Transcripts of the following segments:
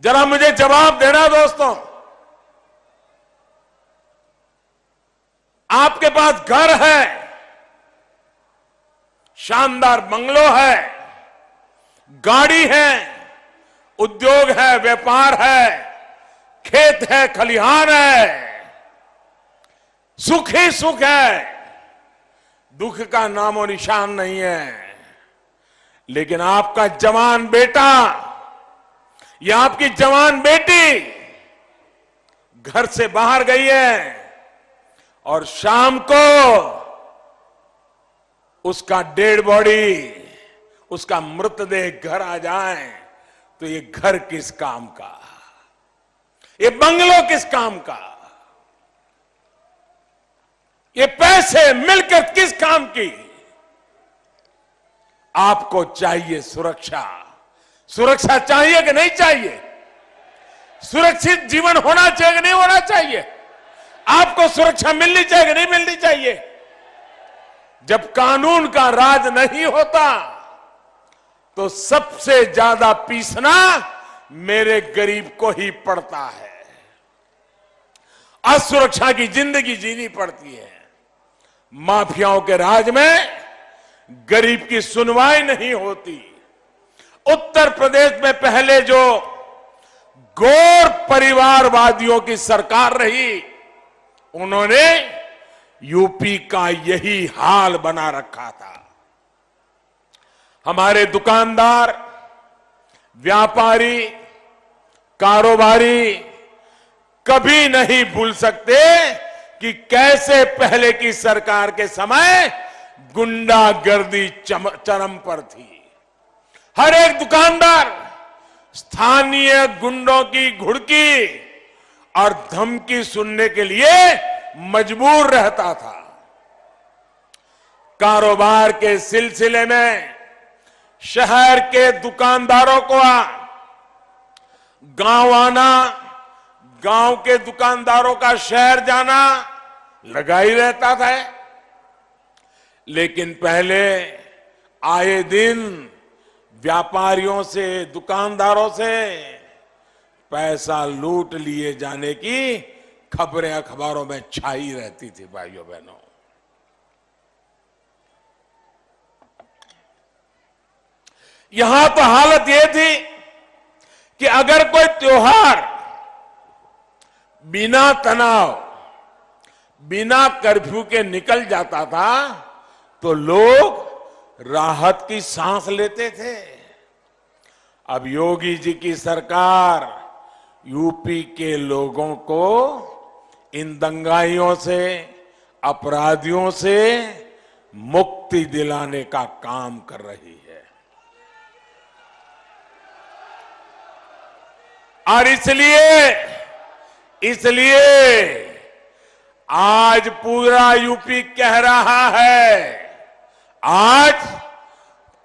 जरा मुझे जवाब देना दोस्तों। आपके पास घर है, शानदार बंगलो है, गाड़ी है, उद्योग है, व्यापार है, खेत है, खलिहान है, सुख ही सुख है, दुख का नामो निशान नहीं है। लेकिन आपका जवान बेटा या आपकी जवान बेटी घर से बाहर गई है और शाम को उसका डेड बॉडी, उसका मृतदेह घर आ जाए तो ये घर किस काम का, ये बंगलो किस काम का, ये पैसे मिलकर किस काम की। आपको चाहिए सुरक्षा। सुरक्षा चाहिए कि नहीं चाहिए? सुरक्षित जीवन होना चाहिए कि नहीं होना चाहिए? आपको सुरक्षा मिलनी चाहिए कि नहीं मिलनी चाहिए? जब कानून का राज नहीं होता तो सबसे ज्यादा पीसना मेरे गरीब को ही पड़ता है। असुरक्षा की जिंदगी जीनी पड़ती है। माफियाओं के राज में गरीब की सुनवाई नहीं होती। उत्तर प्रदेश में पहले जो गौर परिवारवादियों की सरकार रही, उन्होंने यूपी का यही हाल बना रखा था। हमारे दुकानदार, व्यापारी, कारोबारी कभी नहीं भूल सकते कि कैसे पहले की सरकार के समय गुंडागर्दी चरम पर थी। हर एक दुकानदार स्थानीय गुंडों की घुड़की और धमकी सुनने के लिए मजबूर रहता था। कारोबार के सिलसिले में शहर के दुकानदारों को गांव आना, गांव के दुकानदारों का शहर जाना लगा ही रहता था। लेकिन पहले आए दिन व्यापारियों से, दुकानदारों से पैसा लूट लिए जाने की खबरें अखबारों में छाई रहती थी। भाइयों बहनों, यहां तो हालत यह थी कि अगर कोई त्योहार बिना तनाव, बिना कर्फ्यू के निकल जाता था तो लोग राहत की सांस लेते थे। अब योगी जी की सरकार यूपी के लोगों को इन दंगाइयों से, अपराधियों से मुक्ति दिलाने का काम कर रही है। और इसलिए आज पूरा यूपी कह रहा है, आज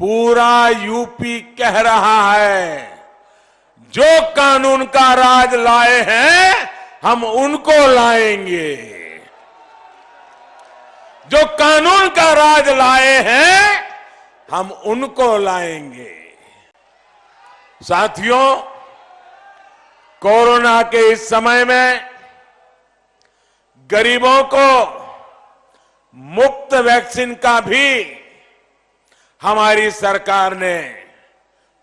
पूरा यूपी कह रहा है, जो कानून का राज लाए हैं हम उनको लाएंगे। जो कानून का राज लाए हैं हम उनको लाएंगे। साथियों, कोरोना के इस समय में गरीबों को मुफ्त वैक्सीन का भी हमारी सरकार ने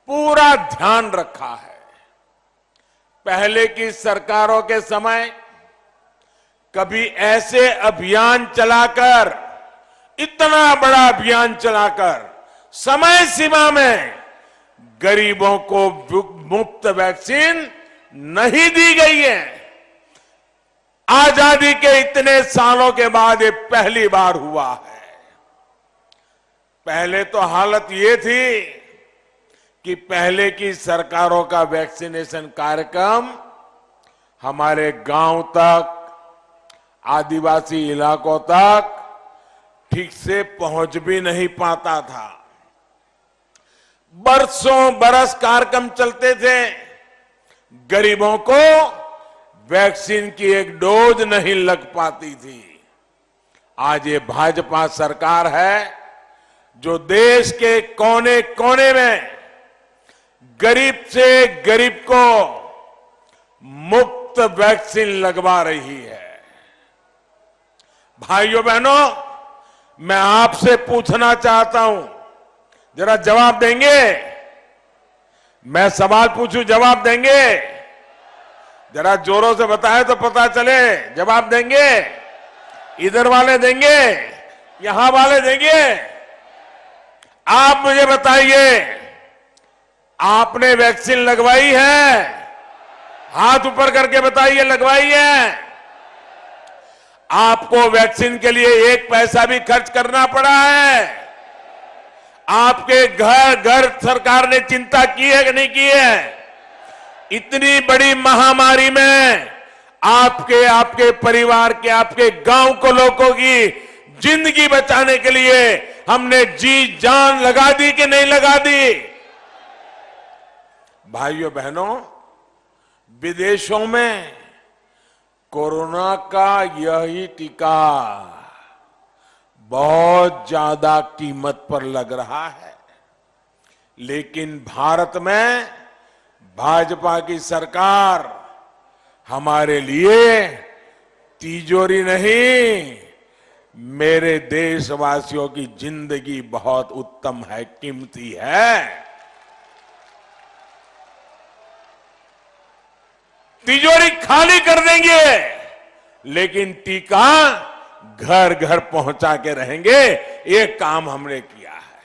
पूरा ध्यान रखा है। पहले की सरकारों के समय कभी ऐसे अभियान चलाकर, इतना बड़ा अभियान चलाकर समय सीमा में गरीबों को मुफ्त वैक्सीन नहीं दी गई है। आजादी के इतने सालों के बाद ये पहली बार हुआ है। पहले तो हालत ये थी कि पहले की सरकारों का वैक्सीनेशन कार्यक्रम हमारे गांव तक, आदिवासी इलाकों तक ठीक से पहुंच भी नहीं पाता था। बरसों बरस कार्यक्रम चलते थे, गरीबों को वैक्सीन की एक डोज नहीं लग पाती थी। आज ये भाजपा सरकार है जो देश के कोने कोने में गरीब से गरीब को मुफ्त वैक्सीन लगवा रही है। भाइयों बहनों, मैं आपसे पूछना चाहता हूं, जरा जवाब देंगे? मैं सवाल पूछूं, जवाब देंगे? जरा जोरों से बताएं तो पता चले। जवाब देंगे? इधर वाले देंगे, यहां वाले देंगे? आप मुझे बताइए, आपने वैक्सीन लगवाई है? हाथ ऊपर करके बताइए, लगवाई है? आपको वैक्सीन के लिए एक पैसा भी खर्च करना पड़ा है? आपके घर घर सरकार ने चिंता की है कि नहीं की है? इतनी बड़ी महामारी में आपके परिवार के, आपके गांव को, लोगों की जिंदगी बचाने के लिए हमने जी जान लगा दी कि नहीं लगा दी? भाइयों बहनों, विदेशों में कोरोना का यही टीका बहुत ज्यादा कीमत पर लग रहा है, लेकिन भारत में भाजपा की सरकार हमारे लिए तिजोरी नहीं, मेरे देशवासियों की जिंदगी बहुत उत्तम है, कीमती है। तिजोरी खाली कर देंगे, लेकिन टीका घर घर पहुंचा के रहेंगे। ये काम हमने किया है।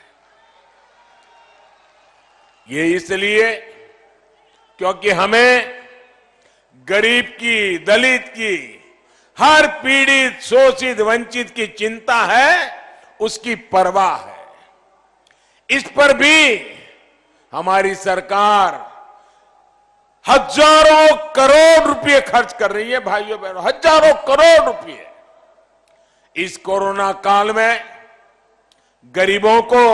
ये इसलिए क्योंकि हमें गरीब की, दलित की, हर पीड़ित, शोषित, वंचित की चिंता है, उसकी परवाह है। इस पर भी हमारी सरकार हजारों करोड़ रुपए खर्च कर रही है। भाइयों बहनों, हजारों करोड़ रुपए इस कोरोना काल में गरीबों को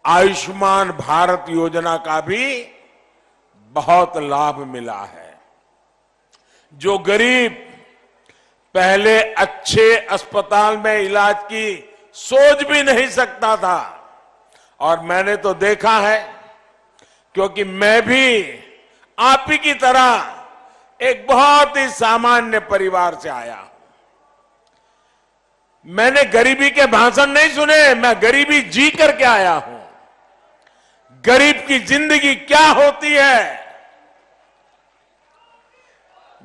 आयुष्मान भारत योजना का भी बहुत लाभ मिला है। जो गरीब पहले अच्छे अस्पताल में इलाज की सोच भी नहीं सकता था, और मैंने तो देखा है, क्योंकि मैं भी आप ही की तरह एक बहुत ही सामान्य परिवार से आया हूं। मैंने गरीबी के भाषण नहीं सुने, मैं गरीबी जी करके आया हूं। गरीब की जिंदगी क्या होती है,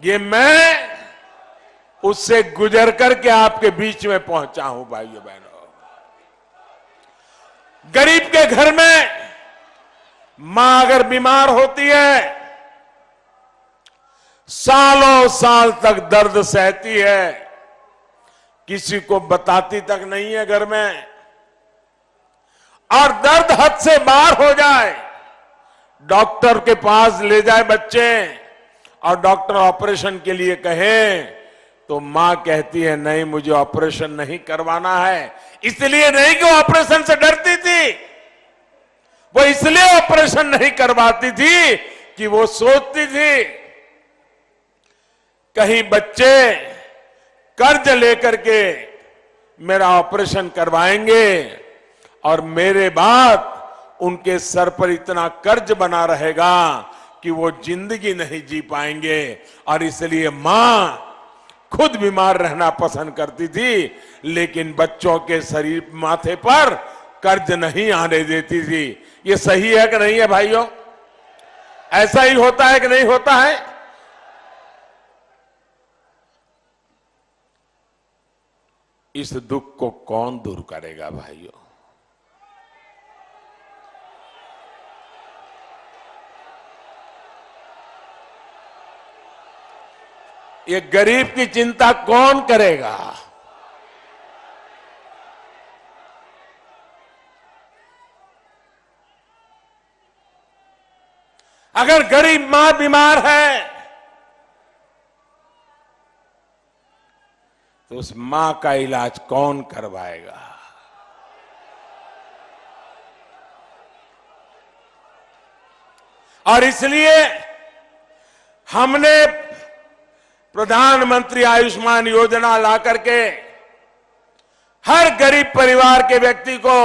ये मैं उससे गुजर करके आपके बीच में पहुंचा हूं। भाइयों बहनों, गरीब के घर में मां अगर बीमार होती है, सालों साल तक दर्द सहती है, किसी को बताती तक नहीं है घर में, और दर्द हद से बाहर हो जाए, डॉक्टर के पास ले जाए बच्चे, और डॉक्टर ऑपरेशन के लिए कहे, तो मां कहती है नहीं, मुझे ऑपरेशन नहीं करवाना है। इसलिए नहीं कि ऑपरेशन से डरती थी, वो इसलिए ऑपरेशन नहीं करवाती थी कि वो सोचती थी कहीं बच्चे कर्ज लेकर के मेरा ऑपरेशन करवाएंगे और मेरे बाद उनके सर पर इतना कर्ज बना रहेगा कि वो जिंदगी नहीं जी पाएंगे। और इसलिए मां खुद बीमार रहना पसंद करती थी, लेकिन बच्चों के शरीर, माथे पर कर्ज नहीं आने देती थी। ये सही है कि नहीं है भाइयों? ऐसा ही होता है कि नहीं होता है? इस दुख को कौन दूर करेगा भाइयों? ये गरीब की चिंता कौन करेगा? अगर गरीब मां बीमार है तो उस मां का इलाज कौन करवाएगा? और इसलिए हमने प्रधानमंत्री आयुष्मान योजना ला करके हर गरीब परिवार के व्यक्ति को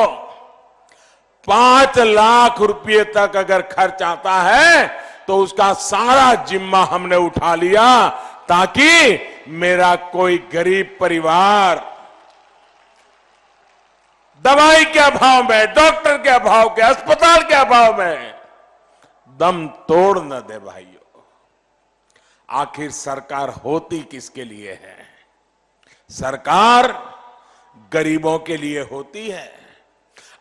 5 लाख रुपए तक अगर खर्च आता है तो उसका सारा जिम्मा हमने उठा लिया, ताकि मेरा कोई गरीब परिवार दवाई के अभाव में, डॉक्टर के अभाव के, अस्पताल के अभाव में दम तोड़ न दे। भाइयों, आखिर सरकार होती किसके लिए है? सरकार गरीबों के लिए होती है।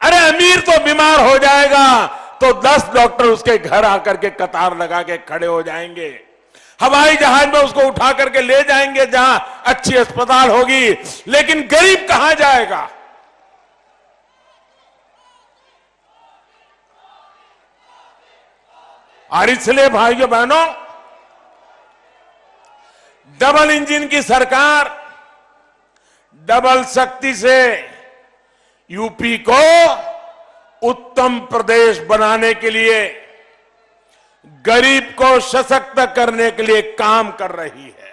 अरे अमीर तो बीमार हो जाएगा तो 10 डॉक्टर उसके घर आकर के कतार लगा के खड़े हो जाएंगे, हवाई जहाज में उसको उठा करके ले जाएंगे जहां अच्छी अस्पताल होगी, लेकिन गरीब कहां जाएगा? और इसलिए भाइयों बहनों, डबल इंजन की सरकार डबल शक्ति से यूपी को उत्तम प्रदेश बनाने के लिए, गरीब को सशक्त करने के लिए काम कर रही है।